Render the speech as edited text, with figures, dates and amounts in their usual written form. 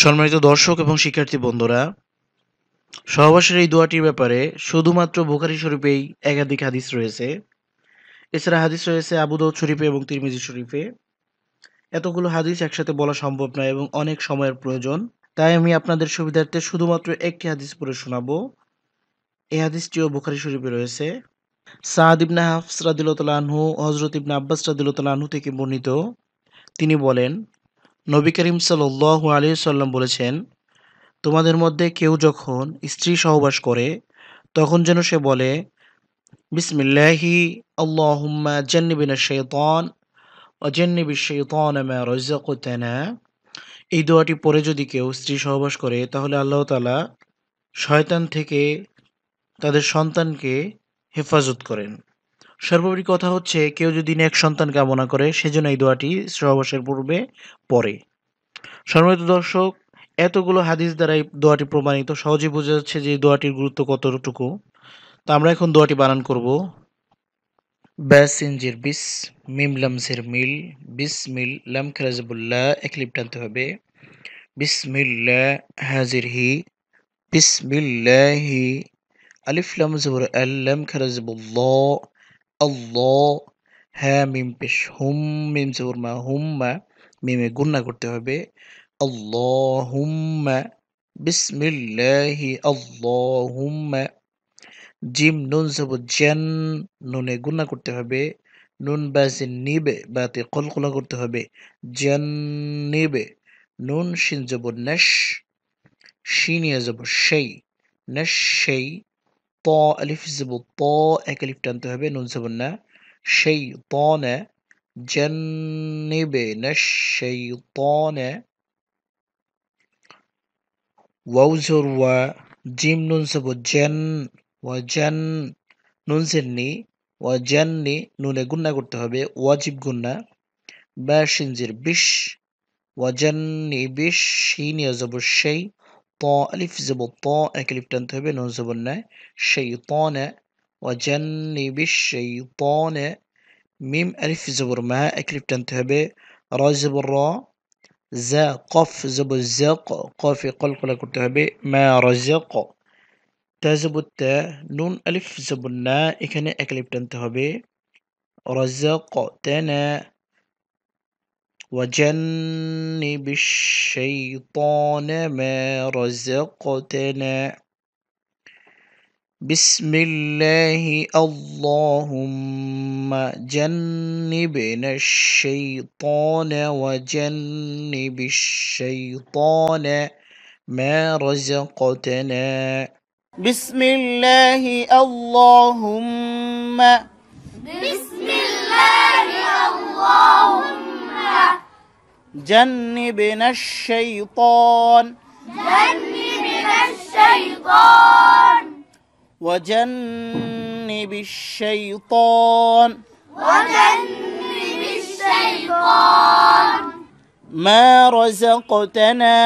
সম্মানিত দর্শক এবং শিক্ষার্থী বন্ধুরা, সহবাসের এই দোয়াটির ব্যাপারে শুধুমাত্র বুখারী শরীফেই একাধিক হাদিস রয়েছে। এছাড়া হাদিস রয়েছে আবু দাউদ শরীফে এবং তিরমিজি শরীফে। এতগুলো হাদিস একসাথে বলা সম্ভব নয় এবং অনেক সময়ের প্রয়োজন। তাই আমি আপনাদের সুবিধার্থে শুধুমাত্র একটি হাদিস পড়ে শোনাবো। এই হাদিসটিও বুখারী শরীফে রয়েছে। সাদ ইবনে হাফস রাদিয়াল্লাহু তাআলা আনহু হযরত ইবনে আব্বাস রাদিয়াল্লাহু তাআলা আনহু থেকে বর্ণিত। তিনি বলেন, নবী করিম সাল্লাল্লাহু আলাইহি ওয়াসাল্লাম বলেছেন, তোমাদের মধ্যে কেউ যখন স্ত্রী সহবাস করে তখন যেন সে বলে, বিসমিল্লাহি আল্লাহুম্মা জান্নিবিনা শাইতান ওয়া জান্নিবিশ শাইতানা মা রাযাকতানা। এই দোয়াটি পড়ে যদি কেউ স্ত্রী সহবাস করে তাহলে আল্লাহ তাআলা শয়তান থেকে তাদের সন্তানকে হেফাজত করেন। সর্বোপরি কথা হচ্ছে, কেউ যদি নেক সন্তান কামনা করে সেজন্য এই দোয়াটি সহবাসের পূর্বে পড়ে। সম্মানিত দর্শক, এতগুলো হাদিস দ্বারা এই দোয়াটি প্রমাণিত, সহজেই বোঝা যাচ্ছে যে এই দোয়াটির গুরুত্ব কতটুকু। তো আমরা এখন দোয়াটি বানান করব। ব্যাসিনজির বিস, মিম লামজের মিল, বিসমিল লাম খেরাজবুল্লাহ এক লিপ টানতে হবে। বিসমিল্লাহ হাজির হি, বিসমিল্লাহি আলিফ লাম জবর আল লাম খেরাজবুল্লাহ আল্লাহ, হ্যাঁ মিম পেশ হুম, মিম জবর মা হুম্মা, মিমে গুন্না করতে হবে। আল্লাহুম্মা, বিসমিল্লাহি আল্লাহুম্মা, জিম নুন জবর জান, নুনে গুন্না করতে হবে। নুন বাজে নিবে, বাতে কলকলা করতে হবে। জান নিবে। নুন শিন জবর নাশ, শিনিয়া জবর সেই, নাশ সেই। ত আলিফ জবর ত, এক আলিফ টানতে হবে, নুন জবর না। সেই ত না, জান নিবে নাশ সেই ত না। ওয়াও জবর ওয়া, জিম নুন জবর জান, ওয়া জান, নুন জেননি, ওয়া জাননি, নুনে গুন্না করতে হবে, ওয়াজিব গুন্না। বা শিনজির বিশ, ওয়া জাননি বিশ, শিন ইয়া জবর সেই। ত আলিফ জবর ত, এক আলিফ টানতে হবে, নুন জবর না। সেই ত না, ওয়া জাননি বিশ সেই ত না। মিম আলিফ জবর মা, এক আলিফ টানতে হবে। র জবর র, জা কফ জবর জাক, কফে কলকলা করতে হবে। মা রাজাক, তা জবর তা, নুন আলিফ জবর না, এখানে এক আলিফ টানতে হবে। রাযাকতানা, وجنب الشيطان ما رزقتنا. بسم الله اللهم جنبنا الشيطان وجنب الشيطان ما رزقتنا. بسم الله اللهم، بسم الله اللهم جنبنا الشيطان جنبنا الشيطان وجنب الشيطان وجنب الشيطان ما رزقتنا